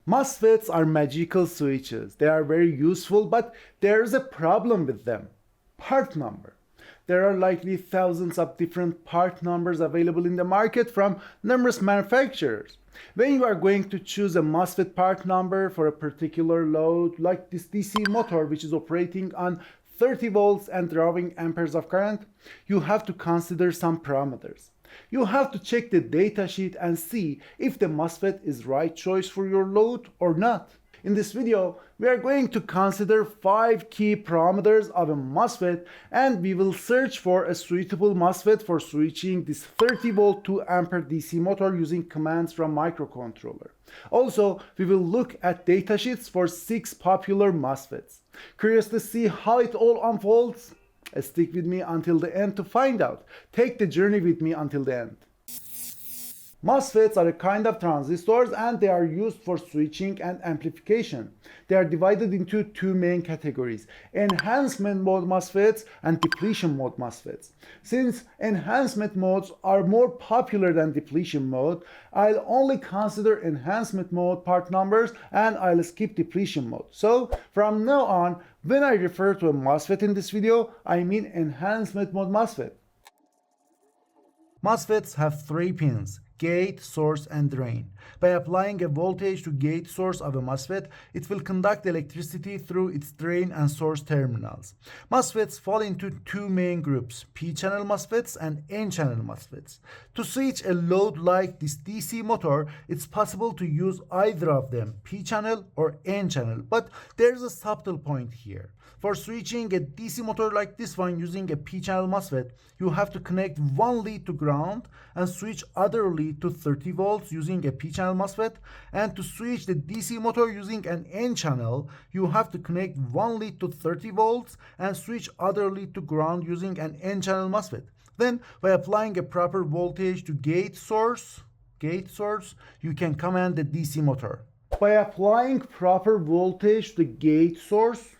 MOSFETs are magical switches. They are very useful, but there is a problem with them. Part number. There are likely thousands of different part numbers available in the market from numerous manufacturers. When you are going to choose a MOSFET part number for a particular load, like this DC motor which is operating on 30 volts and drawing amperes of current, you have to consider some parameters. You have to check the datasheet and see if the MOSFET is right choice for your load or not. In this video, we are going to consider 5 key parameters of a MOSFET, and we will search for a suitable MOSFET for switching this 30 volt 2 ampere DC motor using commands from microcontroller. Also, we will look at datasheets for 6 popular MOSFETs. Curious to see how it all unfolds? Stick with me until the end to find out. Take the journey with me until the end. MOSFETs are a kind of transistors and they are used for switching and amplification. They are divided into 2 main categories: enhancement mode MOSFETs and depletion mode MOSFETs. Since enhancement modes are more popular than depletion mode, I'll only consider enhancement mode part numbers and I'll skip depletion mode. So from now on, when I refer to a MOSFET in this video, I mean enhancement mode MOSFET. MOSFETs have 3 pins: gate, source, and drain. By applying a voltage to gate source of a MOSFET, it will conduct electricity through its drain and source terminals. MOSFETs fall into 2 main groups: P-channel MOSFETs and N-channel MOSFETs. To switch a load like this DC motor, it's possible to use either of them, P-channel or N-channel, but there's a subtle point here. For switching a DC motor like this one using a P-channel MOSFET, you have to connect one lead to ground and switch other lead to 30 volts using a P-channel MOSFET. And to switch the DC motor using an N-channel, you have to connect one lead to 30 volts and switch other lead to ground using an N-channel MOSFET. Then, by applying a proper voltage to gate source, you can command the DC motor. By applying proper voltage to the gate source,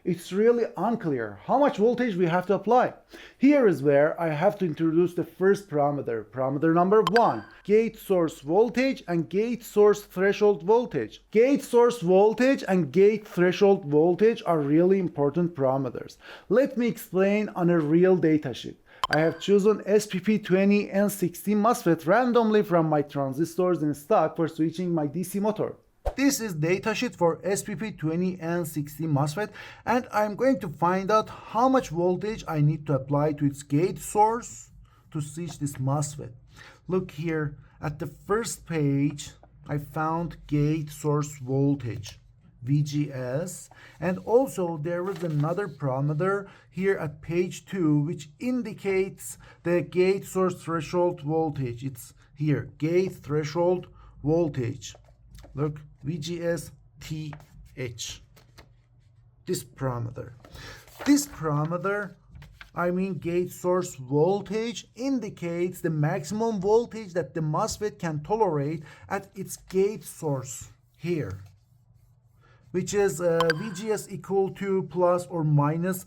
it's really unclear how much voltage we have to apply. Here is where I have to introduce the first parameter, parameter number 1, gate source voltage and gate source threshold voltage. Gate source voltage and gate threshold voltage are really important parameters. Let me explain on a real datasheet. I have chosen SPP20N60 MOSFET randomly from my transistors in stock for switching my DC motor. This is datasheet for SPP20N60 MOSFET, and I'm going to find out how much voltage I need to apply to its gate source to switch this MOSFET. Look here at the first page, I found gate source voltage, VGS, and also there is another parameter here at page 2 which indicates the gate source threshold voltage. It's here, gate threshold voltage. Look, VGS TH. This parameter, I mean gate source voltage, indicates the maximum voltage that the MOSFET can tolerate at its gate source here, which is VGS equal to plus or minus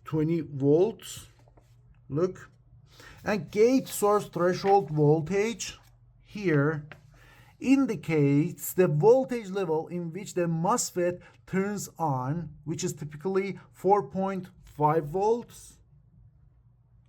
20 volts. Look, and gate source threshold voltage here indicates the voltage level in which the MOSFET turns on, which is typically 4.5 volts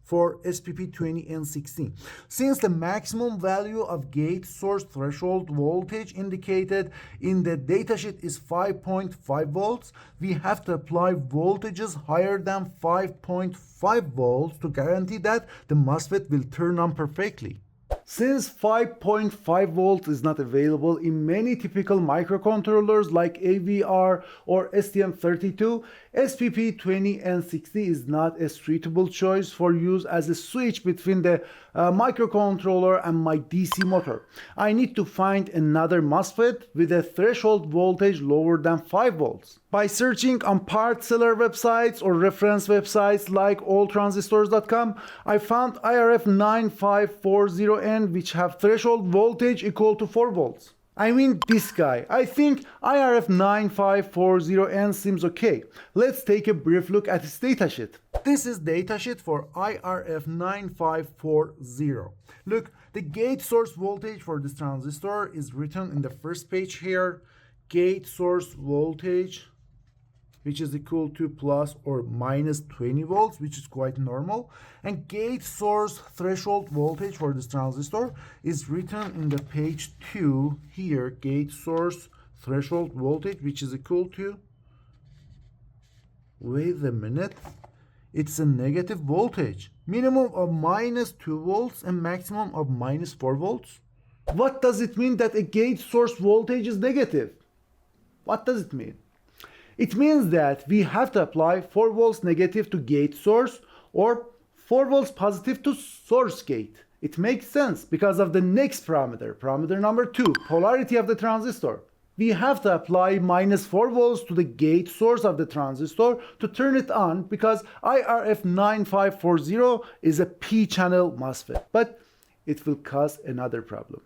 for SPP20N60. Since the maximum value of gate source threshold voltage indicated in the datasheet is 5.5 volts, we have to apply voltages higher than 5.5 volts to guarantee that the MOSFET will turn on perfectly. Since 5.5 volts is not available in many typical microcontrollers like AVR or STM32, SPP20N60 is not a suitable choice for use as a switch between the microcontroller and my DC motor. I need to find another MOSFET with a threshold voltage lower than 5 volts. By searching on part seller websites or reference websites like alltransistors.com, I found IRF9540N which have threshold voltage equal to 4 volts. I mean this guy. I think IRF9540N seems okay. Let's take a brief look at its datasheet. This is datasheet for IRF9540. Look, The gate source voltage for this transistor is written in the first page here. Gate source voltage, which is equal to plus or minus 20 volts, which is quite normal. And gate source threshold voltage for this transistor is written in the page 2 here. Gate source threshold voltage, which is equal to, wait a minute, it's a negative voltage. Minimum of minus 2 volts and maximum of minus 4 volts. What does it mean that a gate source voltage is negative? What does it mean? It means that we have to apply 4 volts negative to gate source or 4 volts positive to source gate. It makes sense because of the next parameter, parameter number 2, polarity of the transistor. We have to apply minus 4 volts to the gate source of the transistor to turn it on because IRF9540 is a P-channel MOSFET, but it will cause another problem.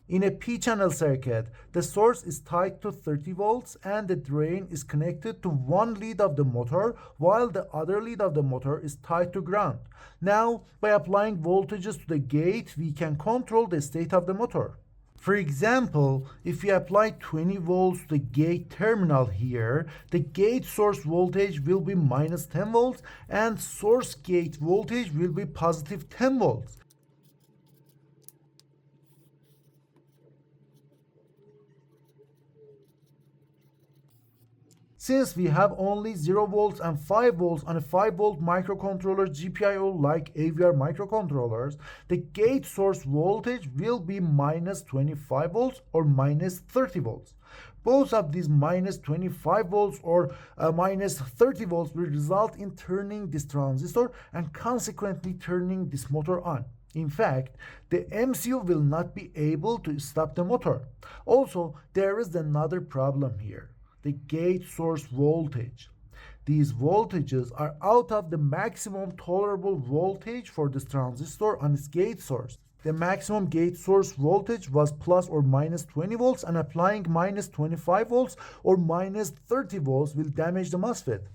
In a P-channel circuit, the source is tied to 30 volts and the drain is connected to one lead of the motor while the other lead of the motor is tied to ground. Now, by applying voltages to the gate, we can control the state of the motor. For example, if we apply 20 volts to the gate terminal here, the gate source voltage will be minus 10 volts and source gate voltage will be positive 10 volts. Since we have only 0 volts and 5 volts on a 5 volt microcontroller GPIO like AVR microcontrollers, the gate source voltage will be minus 25 volts or minus 30 volts. Both of these minus 25 volts or minus 30 volts will result in turning this transistor and consequently turning this motor on. In fact, the MCU will not be able to stop the motor. Also, there is another problem here. The gate source voltage. These voltages are out of the maximum tolerable voltage for this transistor on its gate source. The maximum gate source voltage was plus or minus 20 volts and applying minus 25 volts or minus 30 volts will damage the MOSFET.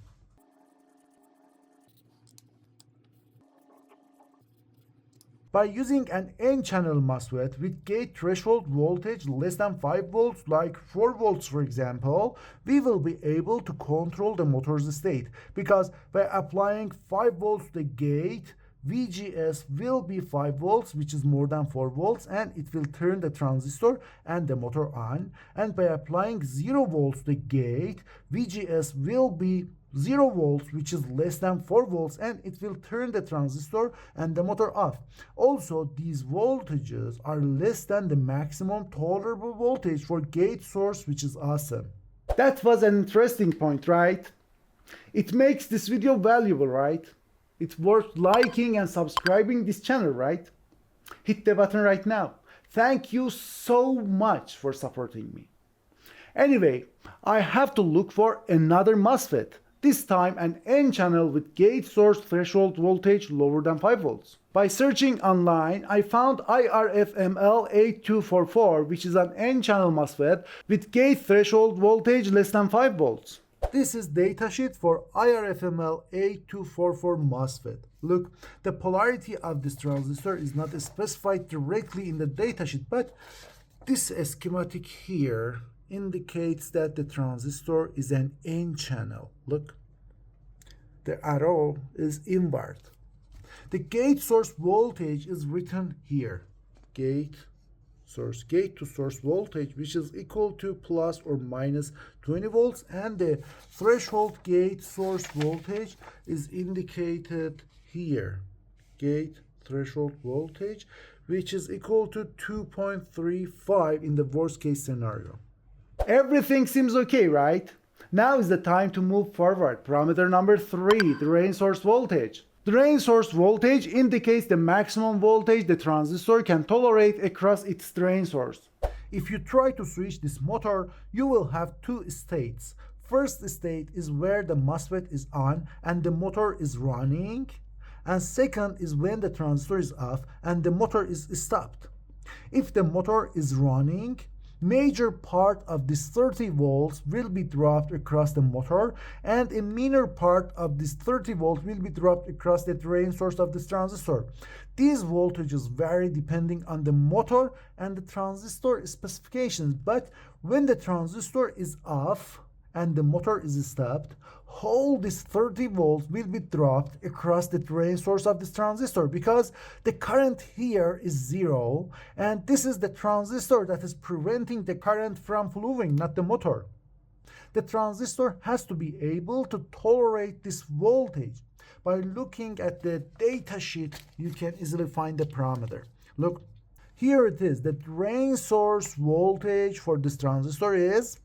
By using an N-channel MOSFET with gate threshold voltage less than 5 volts, like 4 volts for example, we will be able to control the motor's state because by applying 5 volts to the gate, VGS will be 5 volts, which is more than 4 volts, and it will turn the transistor and the motor on. And by applying 0 volts to the gate, VGS will be 0 volts, which is less than 4 volts, and it will turn the transistor and the motor off. Also, these voltages are less than the maximum tolerable voltage for gate source, which is awesome. That was an interesting point, right? It makes this video valuable, right? It's worth liking and subscribing this channel, right? Hit the button right now. Thank you so much for supporting me. Anyway, I have to look for another MOSFET. This time an N-channel with gate source threshold voltage lower than 5 volts. By searching online, I found IRFML8244, which is an N-channel MOSFET with gate threshold voltage less than 5 volts. This is datasheet for IRFML8244 MOSFET. Look, the polarity of this transistor is not specified directly in the datasheet, but this schematic here indicates that the transistor is an N-channel. Look, the arrow is inward. The gate source voltage is written here. Gate to source voltage, which is equal to plus or minus 20 volts, and the threshold gate source voltage is indicated here. Gate threshold voltage, which is equal to 2.35 in the worst case scenario. Everything seems okay, right? Now is the time to move forward. Parameter number 3, drain source voltage. Drain source voltage indicates the maximum voltage the transistor can tolerate across its drain source. If you try to switch this motor, you will have two states. First state is where the MOSFET is on and the motor is running. And second is when the transistor is off and the motor is stopped. If the motor is running, major part of this 30 volts will be dropped across the motor, and a minor part of this 30 volts will be dropped across the drain source of this transistor. These voltages vary depending on the motor and the transistor specifications, but when the transistor is off and the motor is stopped, all this 30 volts will be dropped across the drain source of this transistor because the current here is zero, and this is the transistor that is preventing the current from flowing, not the motor. The transistor has to be able to tolerate this voltage. By looking at the data sheet, you can easily find the parameter. Look, here it is. The drain source voltage for this transistor is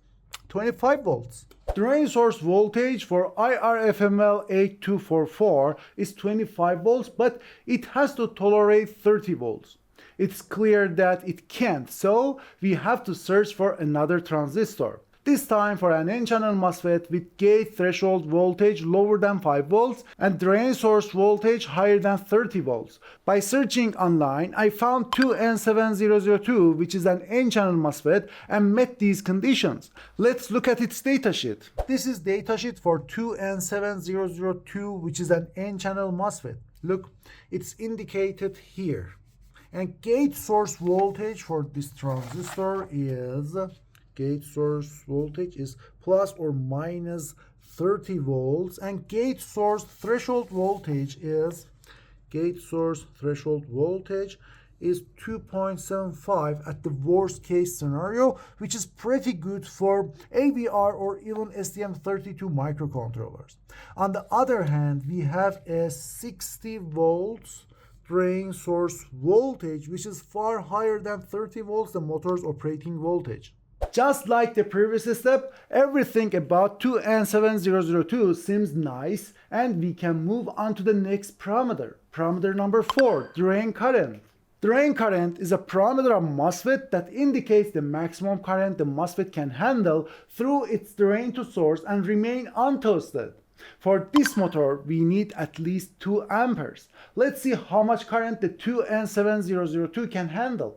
25 volts. Drain source voltage for IRFML8244 is 25 volts, but it has to tolerate 30 volts. It's clear that it can't, so we have to search for another transistor. This time for an N-channel MOSFET with gate threshold voltage lower than 5 volts and drain source voltage higher than 30 volts. By searching online, I found 2N7002, which is an N-channel MOSFET, and met these conditions. Let's look at its datasheet. This is datasheet for 2N7002, which is an N-channel MOSFET. Look, it's indicated here. And gate source voltage for this transistor is plus or minus 30 volts, and gate source threshold voltage is 2.75 at the worst case scenario, which is pretty good for AVR or even STM32 microcontrollers. On the other hand, we have a 60 volts drain source voltage, which is far higher than 30 volts, the motor's operating voltage. Just like the previous step, everything about 2N7002 seems nice, and we can move on to the next parameter. Parameter number 4, drain current. Drain current is a parameter of MOSFET that indicates the maximum current the MOSFET can handle through its drain to source and remain untoasted. For this motor, we need at least 2 amperes. Let's see how much current the 2N7002 can handle.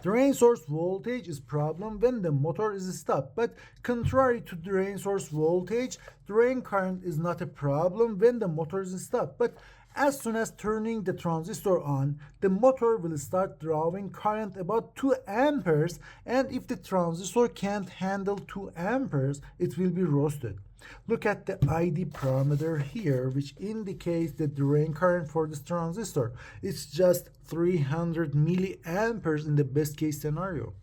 Drain source voltage is problem when the motor is stopped, but contrary to drain source voltage, drain current is not a problem when the motor is stopped. But as soon as turning the transistor on, the motor will start drawing current about 2 amperes, and if the transistor can't handle 2 amperes, it will be roasted. Look at the ID parameter here, which indicates the drain current for this transistor. It's just 300 milliamperes in the best case scenario.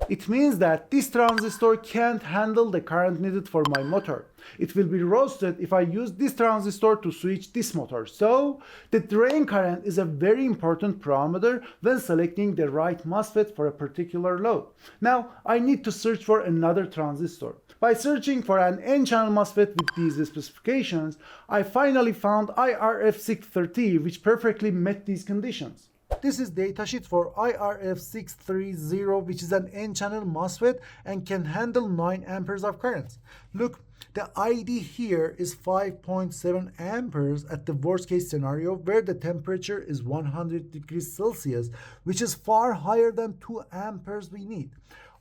It means that this transistor can't handle the current needed for my motor. It will be roasted if I use this transistor to switch this motor. So, the drain current is a very important parameter when selecting the right MOSFET for a particular load. Now, I need to search for another transistor. By searching for an N-channel MOSFET with these specifications, I finally found IRF630, which perfectly met these conditions. This is datasheet for IRF630, which is an N-channel MOSFET and can handle 9 amperes of current. Look, the ID here is 5.7 amperes at the worst case scenario, where the temperature is 100 degrees Celsius, which is far higher than 2 amperes we need.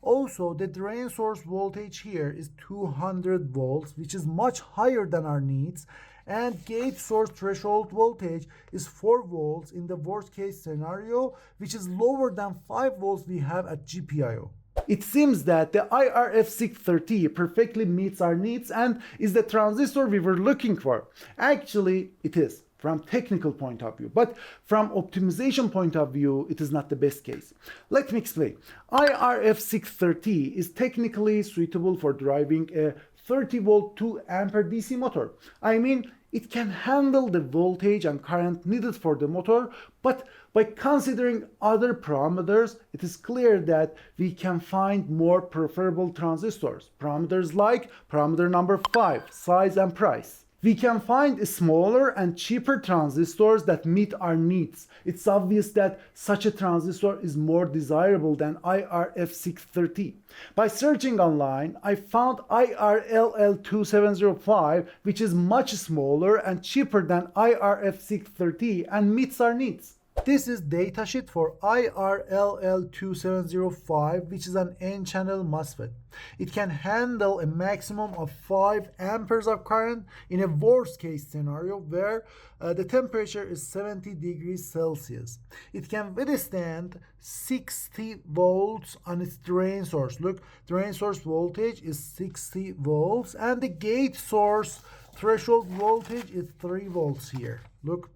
Also, the drain source voltage here is 200 volts, which is much higher than our needs, and gate source threshold voltage is 4 volts in the worst case scenario, which is lower than 5 volts we have at GPIO. It seems that the IRF630 perfectly meets our needs and is the transistor we were looking for. Actually, it is from technical point of view, but from optimization point of view, it is not the best case. Let me explain. IRF630 is technically suitable for driving a 30 volt 2 ampere DC motor. I mean, it can handle the voltage and current needed for the motor, but by considering other parameters, it is clear that we can find more preferable transistors. Parameters like parameter number 5, size and price. We can find smaller and cheaper transistors that meet our needs. It's obvious that such a transistor is more desirable than IRF630. By searching online, I found IRLL2705, which is much smaller and cheaper than IRF630 and meets our needs. This is datasheet for IRLL2705, which is an N-channel MOSFET. It can handle a maximum of 5 amperes of current in a worst case scenario where the temperature is 70 degrees Celsius. It can withstand 60 volts on its drain source. Look, drain source voltage is 60 volts and the gate source threshold voltage is 3 volts here. Look,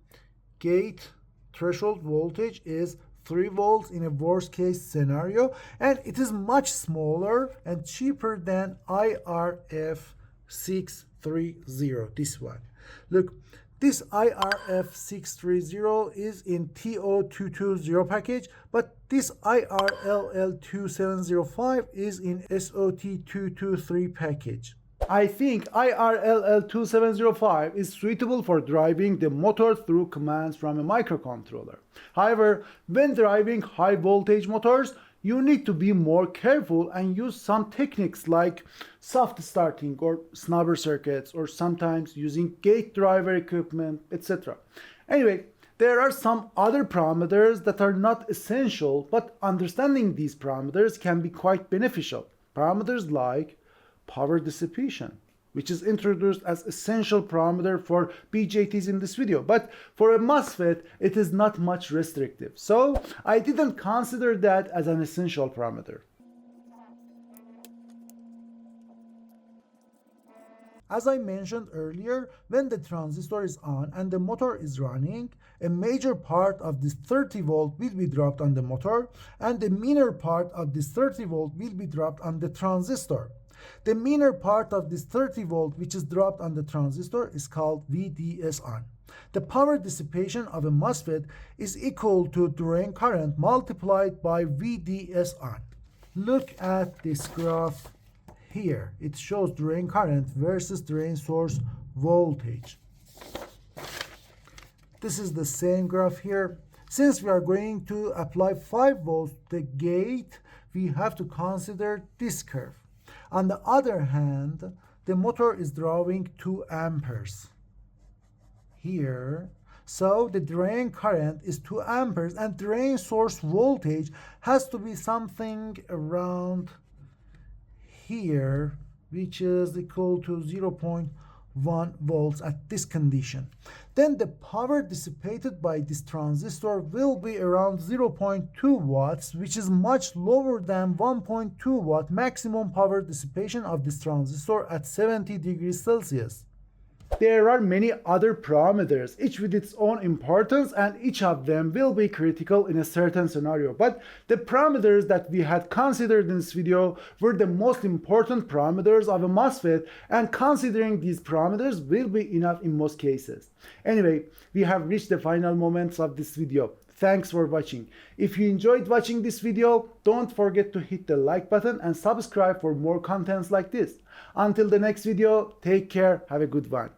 gate threshold voltage is 3 volts in a worst case scenario, and it is much smaller and cheaper than IRF630, this one. Look, this IRF630 is in TO220 package, but this IRLL2705 is in SOT223 package. I think IRLL2705 is suitable for driving the motor through commands from a microcontroller. However, when driving high voltage motors, you need to be more careful and use some techniques like soft starting or snubber circuits, or sometimes using gate driver equipment, etc. Anyway, there are some other parameters that are not essential, but understanding these parameters can be quite beneficial. Parameters like power dissipation, which is introduced as essential parameter for BJTs in this video, but for a MOSFET it is not much restrictive, so I didn't consider that as an essential parameter. As I mentioned earlier, when the transistor is on and the motor is running, a major part of this 30 volt will be dropped on the motor and the minor part of this 30 volt will be dropped on the transistor. The minor part of this 30 volt which is dropped on the transistor is called VDS on. The power dissipation of a MOSFET is equal to drain current multiplied by VDS on. Look at this graph here. It shows drain current versus drain source voltage. This is the same graph here. Since we are going to apply 5 volts to the gate, we have to consider this curve. On the other hand, the motor is drawing 2 amperes here. So the drain current is 2 amperes and drain source voltage has to be something around here, which is equal to 0.1 volts at this condition. Then the power dissipated by this transistor will be around 0.2 watts, which is much lower than 1.2 watt maximum power dissipation of this transistor at 70 degrees Celsius. There are many other parameters, each with its own importance, and each of them will be critical in a certain scenario. But the parameters that we had considered in this video were the most important parameters of a MOSFET, and considering these parameters will be enough in most cases. Anyway, we have reached the final moments of this video. Thanks for watching. If you enjoyed watching this video, don't forget to hit the like button and subscribe for more contents like this. Until the next video, take care, have a good one.